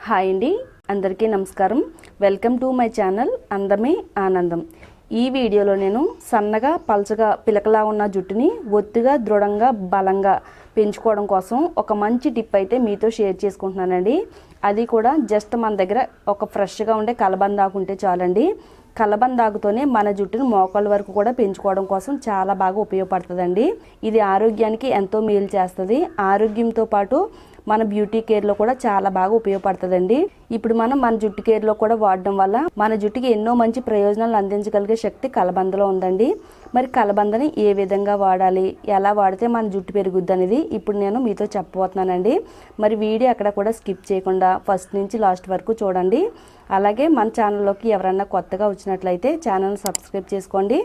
Hi అండి, అందరికీ నమస్కారం. వెల్కమ్ టు మై ఛానల్ అందమే ఆనందం. ఈ వీడియోలో నేను సన్నగా పల్చగా పిలకలా ఉన్న జుట్టుని ఒత్తుగా దృఢంగా బలంగా పెంచుకోవడం కోసం ఒక మంచి టిప్ అయితే మీతో షేర్ చేసుకుంటున్నానండి. అది కూడా జస్ట్ మన దగ్గర ఒక ఫ్రెష్గా ఉండే కలబందాకు ఉంటే చాలండి. కలబందాకుతోనే మన జుట్టును మోకాళ్ళ వరకు కూడా పెంచుకోవడం కోసం చాలా బాగా ఉపయోగపడుతుందండి. ఇది ఆరోగ్యానికి ఎంతో మేలు చేస్తుంది. ఆరోగ్యంతో పాటు మన బ్యూటీ కేర్లో కూడా చాలా బాగా ఉపయోగపడుతుందండి. ఇప్పుడు మనం మన జుట్టు కేర్లో కూడా వాడడం వల్ల మన జుట్టుకి ఎన్నో మంచి ప్రయోజనాలు అందించగలిగే శక్తి కలబందలో ఉందండి. మరి కలబందని ఏ విధంగా వాడాలి, ఎలా వాడితే మన జుట్టు పెరుగుద్ది అనేది ఇప్పుడు నేను మీతో చెప్పబోతున్నానండి. మరి వీడియో అక్కడ కూడా స్కిప్ చేయకుండా ఫస్ట్ నుంచి లాస్ట్ వరకు చూడండి. అలాగే మన ఛానల్లోకి ఎవరన్నా కొత్తగా వచ్చినట్లయితే ఛానల్ సబ్స్క్రైబ్ చేసుకోండి.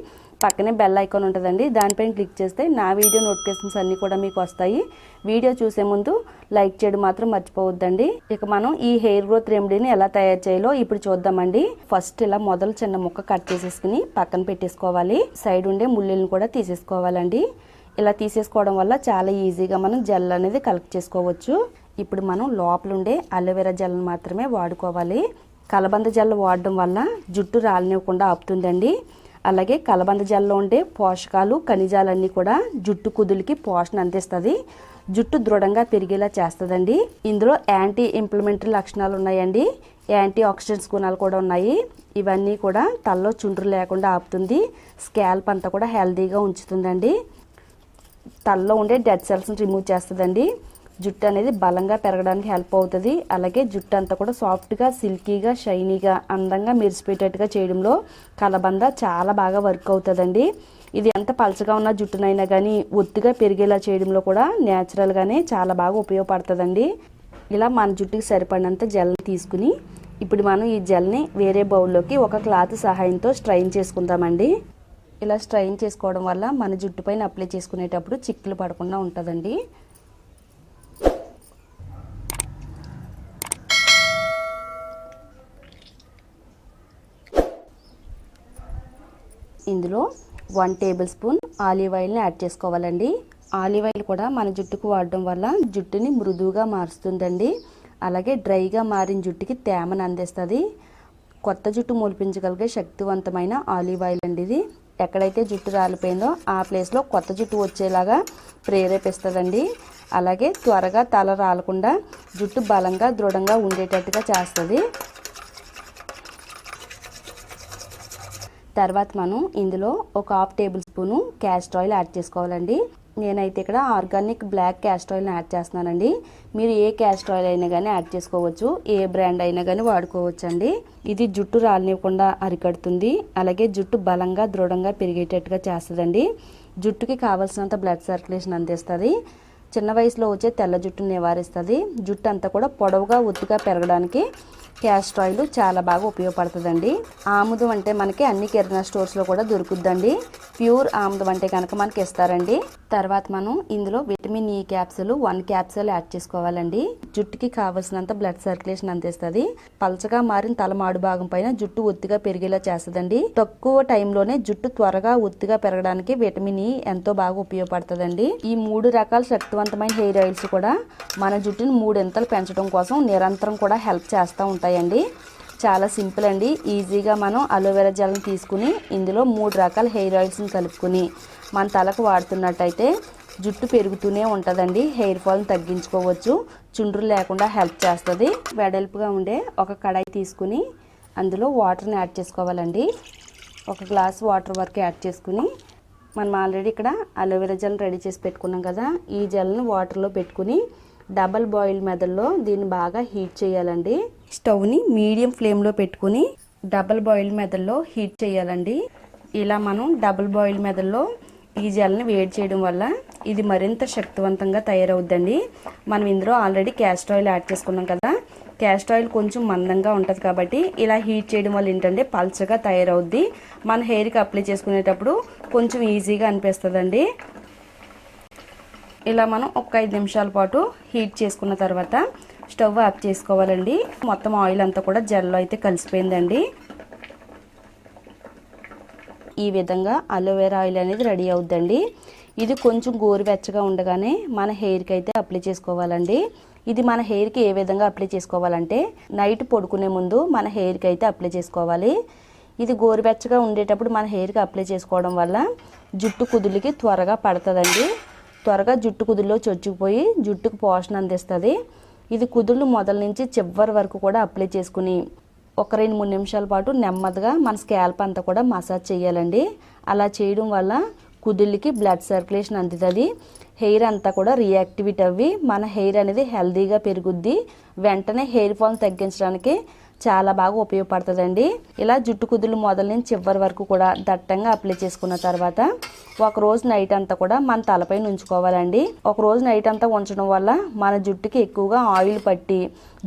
పక్కనే బెల్ ఐకాన్ ఉంటుందండి, దానిపైన క్లిక్ చేస్తే నా వీడియో నోటిఫికేషన్స్ అన్నీ కూడా మీకు వస్తాయి. వీడియో చూసే ముందు లైక్ చేయడం మాత్రం మర్చిపోవద్దండి. ఇక మనం ఈ హెయిర్ గ్రోత్ రెమెడీని ఎలా తయారు చేయాలో ఇప్పుడు చూద్దామండి. ఫస్ట్ ఇలా మొదలు చిన్న ముక్క కట్ చేసేసుకుని పక్కన పెట్టేసుకోవాలి. సైడ్ ఉండే ముళ్ళులను కూడా తీసేసుకోవాలండి. ఇలా తీసేసుకోవడం వల్ల చాలా ఈజీగా మనం జెల్ అనేది కలెక్ట్ చేసుకోవచ్చు. ఇప్పుడు మనం లోపల ఉండే అలోవెరా జెల్ని మాత్రమే వాడుకోవాలి. కలబంద జెల్ వాడడం వల్ల జుట్టు రాలనివ్వకుండా ఆపుతుందండి. అలాగే కలబంద జెల్లో ఉండే పోషకాలు ఖనిజాలన్నీ కూడా జుట్టు కుదులకి పోషణ అందిస్తుంది. జుట్టు దృఢంగా పెరిగేలా చేస్తుందండి. ఇందులో యాంటీ ఇన్ఫ్లమేటరీ లక్షణాలు ఉన్నాయండి. యాంటీ ఆక్సిడెంట్స్ గుణాలు కూడా ఉన్నాయి. ఇవన్నీ కూడా తలలో చుండ్రు లేకుండా ఆపుతుంది. స్కాల్ప్ అంతా కూడా హెల్తీగా ఉంచుతుందండి. తలలో ఉండే డెడ్ సెల్స్ని రిమూవ్ చేస్తుందండి. జుట్టు అనేది బలంగా పెరగడానికి హెల్ప్ అవుతుంది. అలాగే జుట్టు అంతా కూడా సాఫ్ట్గా, సిల్కీగా, షైనీగా, అందంగా మెరిసిపోయేటట్టుగా చేయడంలో కలబంద చాలా బాగా వర్క్ అవుతుందండి. ఇది ఎంత పలచగా ఉన్న జుట్టునైనా కానీ ఒత్తుగా పెరిగేలా చేయడంలో కూడా న్యాచురల్గానే చాలా బాగా ఉపయోగపడుతుందండి. ఇలా మన జుట్టుకి సరిపడినంత జెల్ని తీసుకుని ఇప్పుడు మనం ఈ జెల్ని వేరే బౌల్లోకి ఒక క్లాత్ సహాయంతో స్ట్రైన్ చేసుకుందామండి. ఇలా స్ట్రైన్ చేసుకోవడం వల్ల మన జుట్టు పైన అప్లై చేసుకునేటప్పుడు చిక్కులు పడకుండా ఉంటుందండి. ఇందులో 1 టేబుల్ స్పూన్ ఆలివ్ ఆయిల్ని యాడ్ చేసుకోవాలండి. ఆలివ్ ఆయిల్ కూడా మన జుట్టుకు వాడడం వల్ల జుట్టుని మృదువుగా మారుస్తుందండి. అలాగే డ్రైగా మారిన జుట్టుకి తేమను అందిస్తుంది. కొత్త జుట్టు మొలిపించగలిగే శక్తివంతమైన ఆలివ్ ఆయిల్ అండి ఇది. ఎక్కడైతే జుట్టు రాలిపోయిందో ఆ ప్లేస్లో కొత్త జుట్టు వచ్చేలాగా ప్రేరేపిస్తుందండి. అలాగే త్వరగా తల రాలకుండా జుట్టు బలంగా దృఢంగా ఉండేటట్టుగా చేస్తుంది. తర్వాత మనం ఇందులో ఒక 1/2 table spoon castor oil add చేసుకోవాలండి. నేనైతే ఇక్కడ ఆర్గానిక్ బ్లాక్ క్యాస్టర్ ఆయిల్ని యాడ్ చేస్తున్నానండి. మీరు ఏ క్యాస్టర్ ఆయిల్ అయినా కానీ యాడ్ చేసుకోవచ్చు, ఏ బ్రాండ్ అయినా కానీ వాడుకోవచ్చు అండి. ఇది జుట్టు రాలనివ్వకుండా అరికడుతుంది. అలాగే జుట్టు బలంగా దృఢంగా పెరిగేటట్టుగా చేస్తుందండి. జుట్టుకి కావాల్సినంత బ్లడ్ సర్క్యులేషన్ అందిస్తుంది. చిన్న వయసులో వచ్చే తెల్ల జుట్టును నివారిస్తుంది. జుట్టు అంతా కూడా పొడవుగా ఒత్తుగా పెరగడానికి క్యాస్టర్ ఆయిల్ చాలా బాగా ఉపయోగపడుతుందండి. ఆముదం అంటే మనకి అన్ని కిరాణా స్టోర్స్లో కూడా దొరుకుద్దండి. ప్యూర్ ఆముదం అంటే కనుక మనకి ఇస్తారండి. తర్వాత మనం ఇందులో vitamin E capsule 1 capsule add చేసుకోవాలండి. జుట్టుకి కావాల్సినంత బ్లడ్ సర్క్యులేషన్ అందిస్తుంది. పల్చగా మారిన తలమాడు భాగం పైన జుట్టు ఒత్తిగా పెరిగేలా చేస్తుందండి. తక్కువ టైంలోనే జుట్టు త్వరగా ఒత్తిగా పెరగడానికి విటమిన్ ఈ ఎంతో బాగా ఉపయోగపడుతుందండి. ఈ 3 రకాల శక్తివంతమైన హెయిర్ ఆయిల్స్ కూడా మన జుట్టుని 3 ఇంతలు పెంచడం కోసం నిరంతరం కూడా హెల్ప్ చేస్తూ ఉంటాయండి. చాలా సింపుల్ అండి. ఈజీగా మనం అలోవెరా జెల్ని తీసుకుని ఇందులో 3 రకాల హెయిర్ ఆయిల్స్ని కలుపుకొని మన తలకు వాడుతున్నట్టయితే జుట్టు పెరుగుతూనే ఉంటుందండి. హెయిర్ ఫాల్ని తగ్గించుకోవచ్చు. చుండ్రు లేకుండా హెల్ప్ చేస్తుంది. వెడల్పుగా ఉండే ఒక కడాయి తీసుకుని అందులో వాటర్ని యాడ్ చేసుకోవాలండి. 1 గ్లాస్ వాటర్ వరకు యాడ్ చేసుకుని మనం ఆల్రెడీ ఇక్కడ అలోవెరా జెల్ రెడీ చేసి పెట్టుకున్నాం కదా, ఈ జెల్ని వాటర్లో పెట్టుకుని డబల్ బాయిల్ మెథడ్లో దీన్ని బాగా హీట్ చేయాలండి. స్టవ్ని మీడియం ఫ్లేమ్లో పెట్టుకుని డబల్ బాయిల్ మెథడ్లో హీట్ చేయాలండి. ఇలా మనం డబల్ బాయిల్ మెథడ్లో ఈ జెల్ని వేడి చేయడం వల్ల ఇది మరింత శక్తివంతంగా తయారవుద్దండి. మనం ఇందులో ఆల్రెడీ క్యాస్టర్ ఆయిల్ యాడ్ చేసుకున్నాం కదా, క్యాస్టర్ ఆయిల్ కొంచెం మందంగా ఉంటుంది కాబట్టి ఇలా హీట్ చేయడం వల్ల ఏంటంటే పల్చగా తయారవుద్ది. మన హెయిర్కి అప్లై చేసుకునేటప్పుడు కొంచెం ఈజీగా అనిపిస్తుందండి. ఇలా మనం ఒక 5 నిమిషాల పాటు హీట్ చేసుకున్న తర్వాత స్టవ్ ఆఫ్ చేసుకోవాలండి. మొత్తం ఆయిల్ అంతా కూడా జెల్లో అయితే కలిసిపోయిందండి. ఈ విధంగా అలోవెరా ఆయిల్ అనేది రెడీ అవుద్దండి. ఇది కొంచెం గోరువెచ్చగా ఉండగానే మన హెయిర్కి అయితే అప్లై చేసుకోవాలండి. ఇది మన హెయిర్కి ఏ విధంగా అప్లై చేసుకోవాలంటే నైట్ పడుకునే ముందు మన హెయిర్కి అయితే అప్లై చేసుకోవాలి. ఇది గోరువెచ్చగా ఉండేటప్పుడు మన హెయిర్కి అప్లై చేసుకోవడం వల్ల జుట్టు కుదుళ్ళకి త్వరగా పడుతుందండి. త్వరగా జుట్టు కుదుల్లో చొచ్చుకుపోయి జుట్టుకు పోషణ అందిస్తుంది. ఇది కుదుళ్ళు మొదల నుంచి చివరి వరకు కూడా అప్లై చేసుకుని ఒక 2-3 నిమిషాల పాటు నెమ్మదిగా మన స్కాల్ప్ అంతా కూడా మసాజ్ చేయాలండి. అలా చేయడం వల్ల కుదుళ్ళకి బ్లడ్ సర్క్యులేషన్ అందుతుంది. హెయిర్ అంతా కూడా రియాక్టివేట్ అవ్వి మన హెయిర్ అనేది హెల్దీగా పెరుగుద్ది. వెంటనే హెయిర్ ఫాల్ తగ్గించడానికి చాలా బాగా ఉపయోగపడుతుందండి. ఇలా జుట్టు కుదుళ్ళు మొదల నుంచి చివరి వరకు కూడా దట్టంగా అప్లై చేసుకున్న తర్వాత ఒక రోజు నైట్ అంతా కూడా మన తలపైన ఉంచుకోవాలండి. ఒక రోజు నైట్ అంతా ఉంచడం వల్ల మన జుట్టుకి ఎక్కువగా ఆయిల్ పట్టి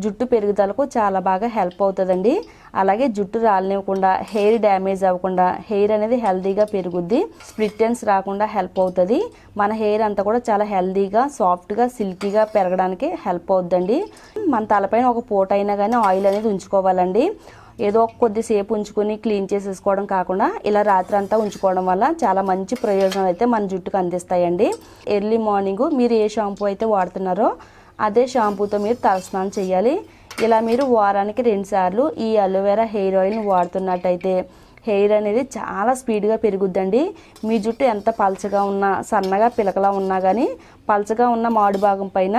జుట్టు పెరుగుదలకు చాలా బాగా హెల్ప్ అవుతుందండి. అలాగే జుట్టు రాలనివ్వకుండా, హెయిర్ డ్యామేజ్ అవ్వకుండా హెయిర్ అనేది హెల్దీగా పెరుగుద్ది. స్ప్లిట్ ఎండ్స్ రాకుండా హెల్ప్ అవుతుంది. మన హెయిర్ అంతా కూడా చాలా హెల్దీగా, సాఫ్ట్గా, సిల్కీగా పెరగడానికి హెల్ప్ అవుతుందండి. మన తలపైన ఒక పూట అయినా కానీ ఆయిల్ అనేది ఉంచుకోవాలండి. ఏదో కొద్దిసేపు ఉంచుకొని క్లీన్ చేసేసుకోవడం కాకుండా ఇలా రాత్రి అంతా ఉంచుకోవడం వల్ల చాలా మంచి ప్రయోజనాలు అయితే మన జుట్టుకు అందిస్తాయండి. ఎర్లీ మార్నింగ్ మీరు ఏ షాంపూ అయితే వాడుతున్నారో అదే షాంపూతో మీరు తలస్నానం చేయాలి. ఇలా మీరు వారానికి 2 సార్లు ఈ అలోవెరా హెయిర్ ఆయిల్ని వాడుతున్నట్టయితే హెయిర్ అనేది చాలా స్పీడ్గా పెరుగుద్దండి. మీ జుట్టు ఎంత పలచగా ఉన్నా, సన్నగా పిలకలా ఉన్నా కానీ పలచగా ఉన్న మాడు భాగం పైన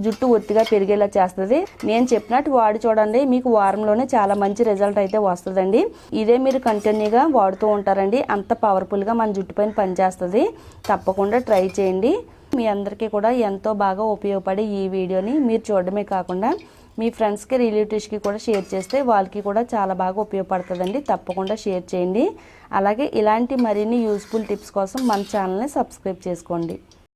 జుట్టు ఒత్తిగా పెరిగేలా చేస్తుంది. నేను చెప్పినట్టు వాడి చూడండి, మీకు వారంలోనే చాలా మంచి రిజల్ట్ అయితే వస్తుందండి. ఇదే మీరు కంటిన్యూగా వాడుతూ ఉంటారండి, అంత పవర్ఫుల్గా మన జుట్టు పైన పనిచేస్తుంది. తప్పకుండా ట్రై చేయండి. మీ అందరికీ కూడా ఎంతో బాగా ఉపయోగపడే ఈ వీడియోని మీరు చూడడమే కాకుండా మీ ఫ్రెండ్స్కి, రిలేటివ్స్కి కూడా షేర్ చేస్తే వాళ్ళకి కూడా చాలా బాగా ఉపయోగపడుతుందండి. తప్పకుండా షేర్ చేయండి. అలాగే ఇలాంటి మరిన్ని యూస్ఫుల్ టిప్స్ కోసం మన ఛానల్ని సబ్స్క్రైబ్ చేసుకోండి.